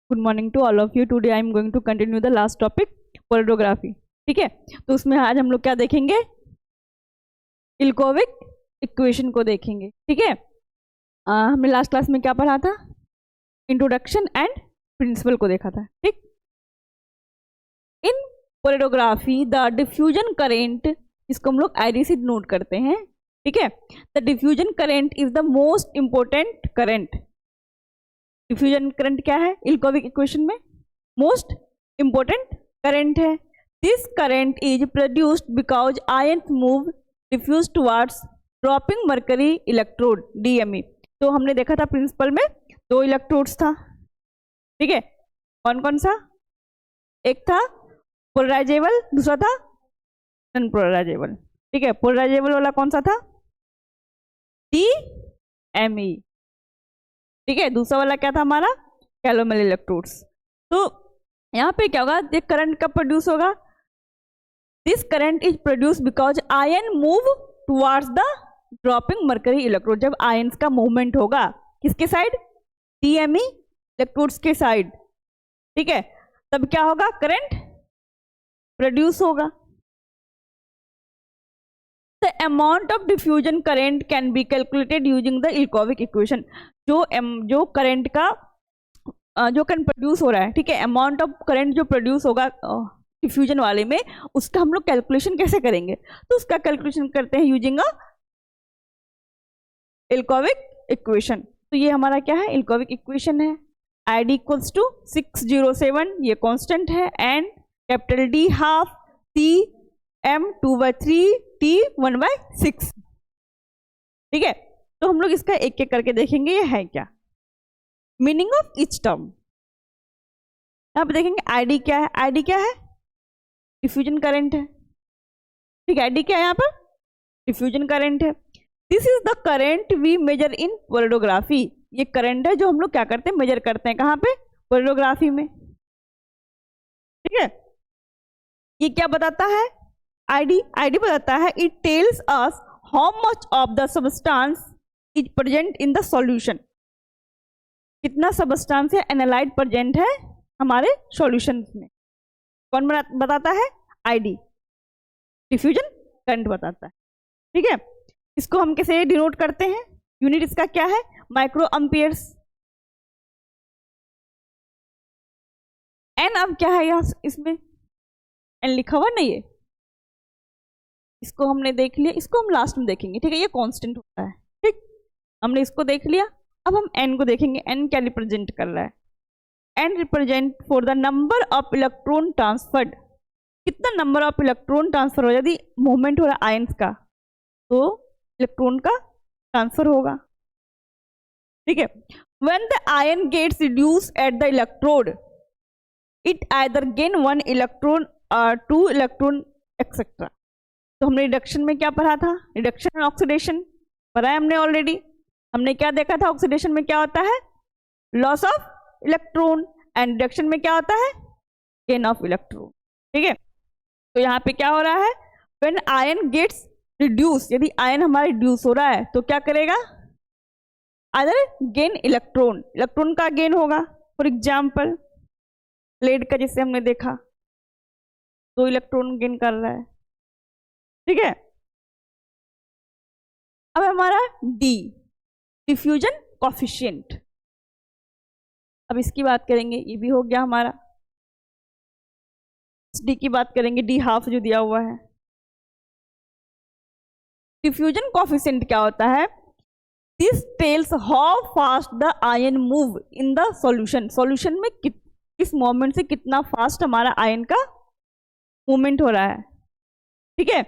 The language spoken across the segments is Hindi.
Good morning to all of you. Today I am going to continue the last topic polarography. ठीक है, तो उसमें आज हम लोग क्या देखेंगे, इल्कोविक इक्वेशन को देखेंगे। ठीक है, हमने लास्ट क्लास में क्या पढ़ा था, इंट्रोडक्शन एंड प्रिंसिपल को देखा था। ठीक, इन पोलैरिग्राफी द डिफ्यूजन करेंट, इसको हम लोग आईडी से नोट करते हैं। ठीक है, the diffusion current is the most important current. Diffusion current क्या है इल्कोविक इक्वेशन में, मोस्ट इंपॉर्टेंट करंट है। This current is produced because ions move diffuse towards dropping mercury electrode DME. तो हमने देखा था प्रिंसिपल में दो इलेक्ट्रोड्स था। ठीक है, कौन कौन सा, एक था पोलराइजेबल, दूसरा था नॉन पोलराइजेबल। ठीक है, पोलराइजेबल वाला कौन सा था, डीएमई। ठीक है, दूसरा वाला क्या था हमारा, कैलोमल इलेक्ट्रोड्स। तो यहाँ पे क्या होगा, ये करंट कब प्रोड्यूस होगा, this current is produce because ion move towards the dropping mercury electrode. जब आयंस का मूवमेंट होगा किसके साइड, डीएमई इलेक्ट्रोड्स के साइड। ठीक है, तब क्या होगा, करंट प्रोड्यूस होगा। The amount of diffusion current can be calculated using the Ilkovic equation। जो करंट का जो करंट प्रोड्यूस हो रहा है, ठीक है, अमाउंट ऑफ करंट जो प्रोड्यूस होगा डिफ्यूजन वाले में, उसका हम लोग कैलकुलेशन कैसे करेंगे, तो उसका कैलकुलेशन करते हैं यूजिंग अ इल्कोविक इक्वेशन। तो ये हमारा क्या है, इल्कोविक इक्वेशन है। ID इक्वल्स टू 607, ये कांस्टेंट है, and capital D half, C M 2/3, T 1/6। ठीक है, तो हम लोग इसका एक एक करके देखेंगे ये है क्या, मीनिंग ऑफ ईच टर्म। यहाँ पे देखेंगे आईडी क्या है, आईडी क्या है, डिफ्यूजन करंट है। ठीक है, आईडी क्या है यहाँ पर, डिफ्यूजन करंट है। This is the current we measure in polarography. ये करंट है जो हम लोग क्या करते हैं, मेजर करते हैं कहाँ पे, पोलैरिग्राफी में। ठीक है, ये क्या बताता है, आईडी बताता है, it tells us how much of the substance is present in the solution. कितना सबस्टांस या एनालाइट प्रेजेंट है हमारे सॉल्यूशन में, कौन बताता है, आईडी, डिफ्यूजन करंट बताता है। ठीक है, इसको हम कैसे डिनोट करते हैं, यूनिट इसका क्या है, माइक्रो एम्पियर्स। एन अब क्या है यहाँ इसमें, एन लिखा हुआ नहीं है, इसको हमने देख लिया, इसको हम लास्ट में देखेंगे। ठीक है, ये कांस्टेंट होता है। ठीक, हमने इसको देख लिया, अब हम एन को देखेंगे। एन क्या रिप्रेजेंट कर रहा है, n represent for the number of electron transferred. कितना नंबर ऑफ इलेक्ट्रॉन ट्रांसफर हो, यदि मूवमेंट हो रहा है आयंस का तो इलेक्ट्रॉन का ट्रांसफर होगा। ठीक है, when the ion gets reduce at the electrode it either gain 1 electron और 2 इलेक्ट्रॉन एक्सेट्रा। तो हमने रिडक्शन में क्या पढ़ा था, रिडक्शन एंड ऑक्सीडेशन पढ़ा है हमने ऑलरेडी। हमने क्या देखा था, ऑक्सीडेशन में क्या होता है, loss of electron, and reduction में क्या होता है, गेन ऑफ इलेक्ट्रॉन। ठीक है, तो यहाँ पे क्या हो रहा है, व्हेन आयन गेट्स रिड्यूस, यदि आयन हमारा रिड्यूस हो रहा है तो क्या करेगा, अदर गेन इलेक्ट्रॉन, इलेक्ट्रॉन का गेन होगा। फॉर एग्जाम्पल लेड का जिससे हमने देखा 2 इलेक्ट्रॉन गेन कर रहा है। ठीक है, अब हमारा डी, डिफ्यूजन कॉफिशिएंट। अब इसकी बात करेंगे, ये भी हो गया हमारा। डी की बात करेंगे, डी हाफ जो दिया हुआ है। डिफ्यूजन कॉफिशिएंट क्या होता है, this tells how fast the ion move in the solution. Solution में किस मोमेंट से कितना फास्ट हमारा आयन का मूवमेंट हो रहा है। ठीक है,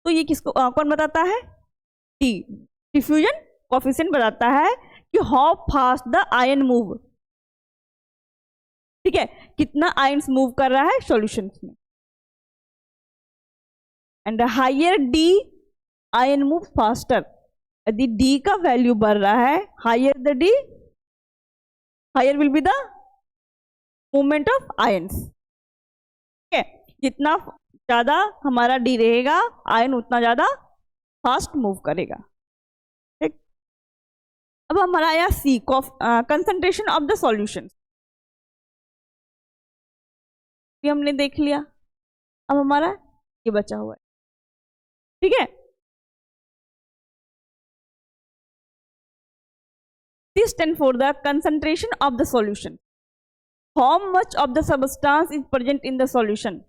तो ये किसको कौन बताता है, डी, डिफ्यूजन कोएफिशिएंट बताता है कि how fast the ion move. ठीक है, कितना आयन्स मूव कर रहा है सॉल्यूशंस में, and higher D ion move faster. यदि डी का वैल्यू बढ़ रहा है, higher the D, higher will be the movement of ions. ठीक है, जितना ज्यादा हमारा डी रहेगा, आयन उतना ज्यादा फास्ट मूव करेगा। ठीक, अब हमारा आया सी, कंसंट्रेशन ऑफ द सॉल्यूशन, ये हमने देख लिया। अब हमारा ये बचा हुआ है, ठीक है। C stand for the concentration of the solution. How much of the substance is present in the solution?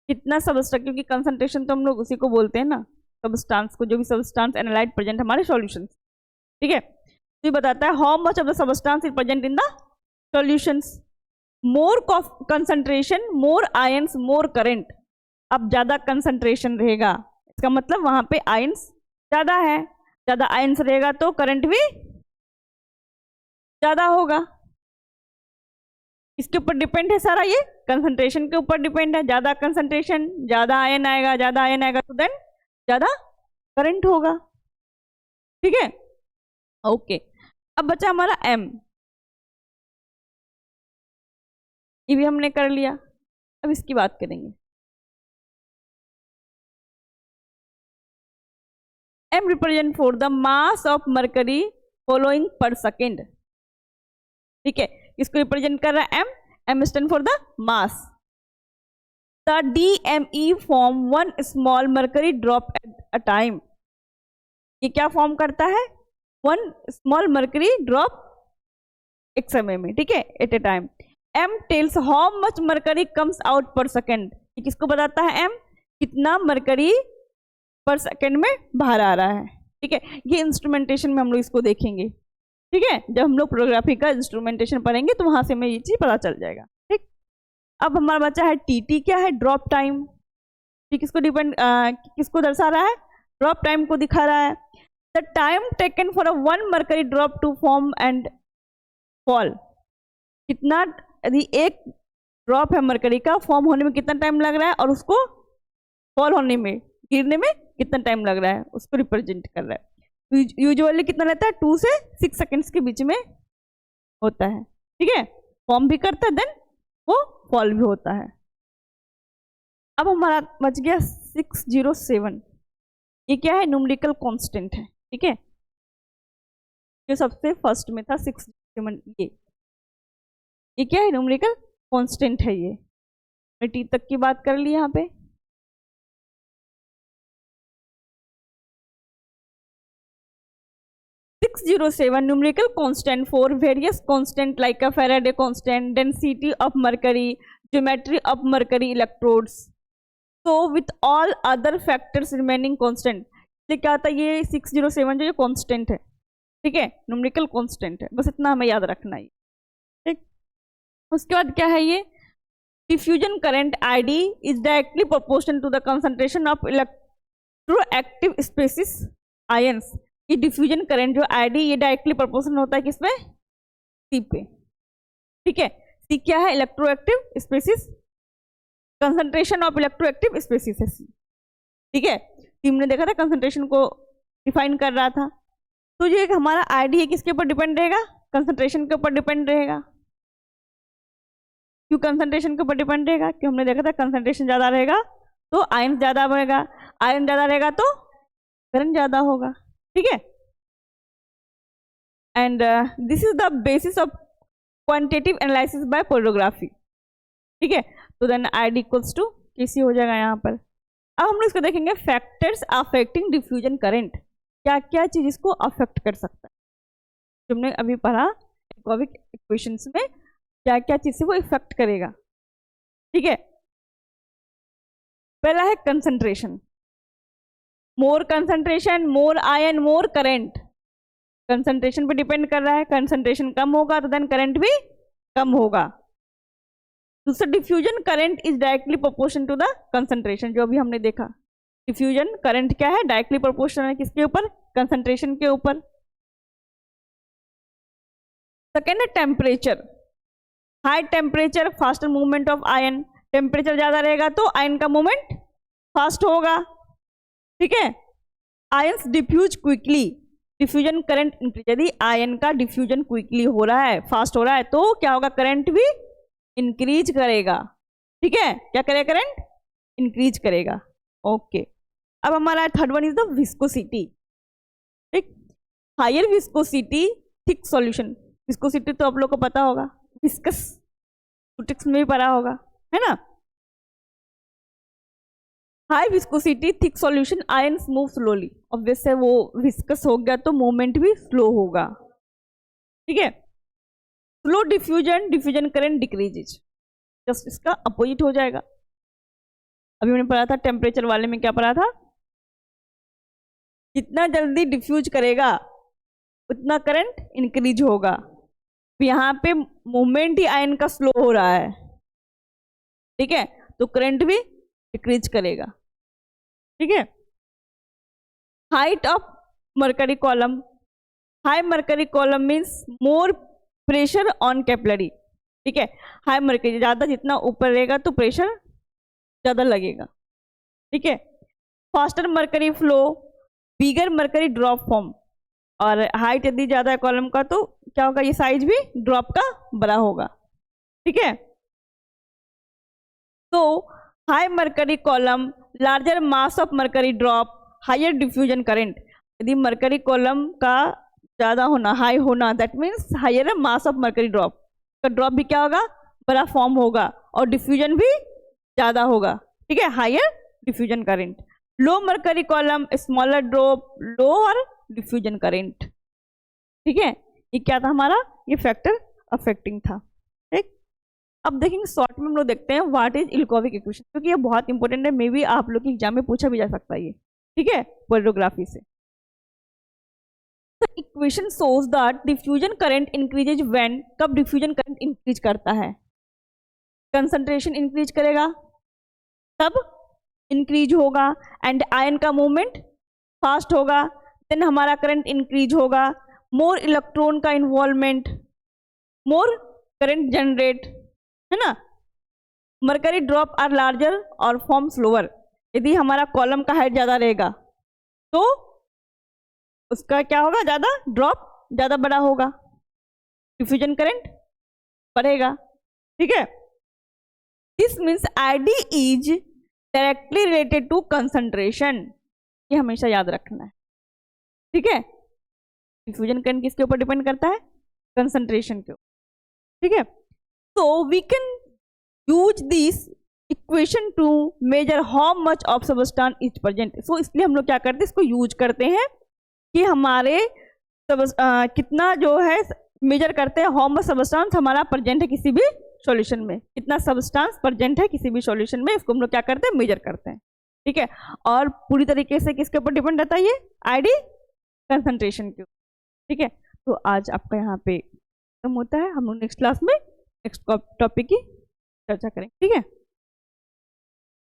कितना सबस्टेंस, क्योंकि कंसंट्रेशन तो हम लोग उसी को बोलते हैं ना, सबस्टेंस को, जो भी सबस्टेंस एनालाइट प्रेजेंट हमारे सॉल्यूशन, ठीक है। तो ये बताता है how much of the substance is present in the solutions. More concentration, more ions, more current. अब ज्यादा कंसंट्रेशन रहेगा, इसका मतलब वहां पे आयंस ज्यादा है, ज्यादा आयंस रहेगा तो करंट भी ज्यादा होगा। इसके ऊपर डिपेंड है सारा, ये कंसंट्रेशन के ऊपर डिपेंड है। ज्यादा कंसंट्रेशन, ज्यादा आयन आएगा, ज्यादा आयन आएगा तो देन ज्यादा करंट होगा, ठीक है। ओके, अब बचा हमारा M, ये भी हमने कर लिया। अब इसकी बात करेंगे। M represent for the mass of mercury following पर सेकेंड, ठीक है। इसको रिप्रेजेंट कर रहा है M stand for the mass. The DME form one small mercury drop at a time, ये क्या फॉर्म करता है, वन स्मॉल मरकरी ड्रॉप एक समय में, ठीक है, at a time. M tells how much mercury comes out per second, ये किसको बताता है, M कितना मरकरी पर सेकेंड में बाहर आ रहा है, ठीक है। ये इंस्ट्रूमेंटेशन में हम लोग इसको देखेंगे, ठीक है। जब हम लोग फोटोग्राफी का इंस्ट्रूमेंटेशन पढ़ेंगे तो वहां से हमें ये चीज पता चल जाएगा, ठीक। अब हमारा बच्चा है TT, क्या है, ड्रॉप टाइम, ठीक। किसको डिपेंड, किसको दर्शा रहा है, ड्रॉप टाइम को दिखा रहा है। The time taken for a one mercury drop to form and fall, कितना, यदि एक ड्रॉप है मरकरी का, फॉर्म होने में कितना टाइम लग रहा है और उसको फॉल होने में, गिरने में कितना टाइम लग रहा है, उसको रिप्रेजेंट कर रहा है। यूजुअली कितना रहता है, 2 से 6 सेकेंड्स के बीच में होता है, ठीक है। फॉर्म भी करता है देन वो फॉल भी होता है। अब हमारा बच गया 607, ये क्या है, न्यूमेरिकल कांस्टेंट है, ठीक है। जो सबसे फर्स्ट में था 607, ये क्या है, न्यूमेरिकल कांस्टेंट है। ये मैं T तक की बात कर ली यहाँ पे। numerical constant for various constant like a Faraday constant, density of mercury, geometry of mercury electrodes, so with all other factors remaining constant। ये क्या होता है, ये 607 जो ये कांस्टेंट है, ठीक है, न्यूमेरिकल कांस्टेंट है, बस इतना हमें याद रखना है, ठीक। उसके बाद क्या है, ये diffusion current ID is directly proportional to the concentration of electroactive species ions. ये डिफ्यूजन करंट जो ID, ये डायरेक्टली प्रोपोर्शनल होता है किसपे, C पे, ठीक है। C क्या है, electroactive species, concentration of electroactive species है C, ठीक है। हमने देखा था कंसंट्रेशन को डिफाइन कर रहा था, तो ये हमारा ID है किसके ऊपर डिपेंड रहेगा, कंसंट्रेशन के ऊपर डिपेंड रहेगा। क्यों कंसंट्रेशन के ऊपर डिपेंड रहेगा, क्यों, हमने देखा था कंसंट्रेशन ज्यादा रहेगा तो आयन ज्यादा बढ़ेगा, आयन ज्यादा रहेगा तो करंट ज्यादा होगा, ठीक है। And this is the basis of quantitative analysis by photography, ठीक है। तो then ID equals to KC हो जाएगा यहाँ पर। अब हम लोग इसको देखेंगे, फैक्टर्स अफेक्टिंग डिफ्यूजन करंट, क्या क्या चीज इसको अफेक्ट कर सकता है, जो हमने अभी पढ़ा इक्वेशंस में, क्या क्या चीज से वो इफेक्ट करेगा, ठीक है। पहला है कंसंट्रेशन, मोर कंसंट्रेशन, मोर आयन, मोर करंट, कंसंट्रेशन पे डिपेंड कर रहा है। कंसंट्रेशन कम होगा तो देन करंट भी कम होगा। दूसरा, diffusion current is directly proportional to the concentration, जो अभी हमने देखा, डिफ्यूजन करंट क्या है, डायरेक्टली प्रोपोर्शनल है किसके ऊपर, कंसंट्रेशन के ऊपर। सेकेंड है temperature, high temperature faster movement of ion, temperature ज्यादा रहेगा तो आयन का मूवमेंट फास्ट होगा, ठीक है। Ions diffuse quickly, diffusion current increase, यदि आयन का डिफ्यूजन क्विकली हो रहा है, फास्ट हो रहा है, तो क्या होगा, करंट भी इंक्रीज करेगा, ठीक है। क्या करेगा, करंट इंक्रीज करेगा, ओके। अब हमारा third one is the viscosity, ठीक। Higher viscosity thick solution, viscosity तो आप लोग को पता होगा, विस्कस में भी पढ़ा होगा, है ना। High viscosity thick solution ions move slowly, obvious है वो विस्कस हो गया तो मूवमेंट भी स्लो होगा, ठीक है। Slow diffusion current decreases, just इसका अपोजिट हो जाएगा। अभी मैंने पढ़ा था टेम्परेचर वाले में, क्या पढ़ा था, जितना जल्दी डिफ्यूज करेगा उतना करंट इंक्रीज होगा। यहाँ पे मूवमेंट ही आयन का स्लो हो रहा है, ठीक है, तो करंट भी डिक्रीज करेगा, ठीक है। Height of mercury column, high mercury column means more pressure on capillary, ठीक है। हाई मरकरी ज़्यादा, जितना ऊपर रहेगा तो प्रेशर ज़्यादा लगेगा, ठीक है। फास्टर मरकरी फ्लो, बिगर मरकरी ड्रॉप फॉर्म, और हाइट यदि ज़्यादा है कॉलम का तो क्या होगा, ये साइज भी ड्रॉप का बड़ा होगा, ठीक है। तो high mercury column, larger mass of mercury drop, higher diffusion current. यदि मरकरी कॉलम का ज़्यादा होना, हाई होना, that means higher mass of mercury drop, का ड्रॉप भी क्या होगा, बड़ा फॉर्म होगा और डिफ्यूजन भी ज़्यादा होगा, ठीक है, higher diffusion current. Low mercury column, smaller drop, lower diffusion current, ठीक है। ये क्या था हमारा, ये फैक्टर अफेक्टिंग था, ठीक। अब देखेंगे शॉर्ट में हम लोग देखते हैं व्हाट इज इल्कोविक इक्वेशन, क्योंकि ये बहुत इंपॉर्टेंट है, मे बी आप लोग के एग्जाम में पूछा भी जा सकता है ये, ठीक है, पोलरोग्राफी से। The equation shows that diffusion current increases when, कब diffusion current increase करता है, कंसंट्रेशन इंक्रीज करेगा तब इंक्रीज होगा, एंड आयन का मूवमेंट फास्ट होगा, देन हमारा करंट इंक्रीज होगा, मोर इलेक्ट्रॉन का इन्वॉल्वमेंट, मोर करंट जनरेट, है ना। मरकरी ड्रॉप आर लार्जर और फॉर्म स्लोअर, यदि हमारा कॉलम का हाइट ज़्यादा रहेगा तो उसका क्या होगा, ज़्यादा ड्रॉप ज़्यादा बड़ा होगा, डिफ्यूजन करंट बढ़ेगा, ठीक है। This means ID is directly related to concentration, ये हमेशा याद रखना है, ठीक है। डिफ्यूजन करंट किसके ऊपर डिपेंड करता है, कंसंट्रेशन के ऊपर, ठीक है। So we can use this equation to measure how much of substance is present. So इसलिए हम लोग क्या करते हैं, इसको यूज करते हैं कि हमारे कितना जो है मेजर करते हैं, हाउ मच सबस्टेंस हमारा प्रेजेंट है किसी भी सॉल्यूशन में, कितना सबस्टेंस प्रेजेंट है किसी भी सॉल्यूशन में, इसको हम लोग क्या करते हैं, मेजर करते हैं, ठीक है। और पूरी तरीके से किसके ऊपर डिपेंड रहता है ये, आईडी कंसंट्रेशन के ऊपर, ठीक है। तो आज आपका यहाँ पे खत्म होता है, हम लोग नेक्स्ट क्लास में नेक्स्ट टॉपिक की चर्चा करेंगे, ठीक है।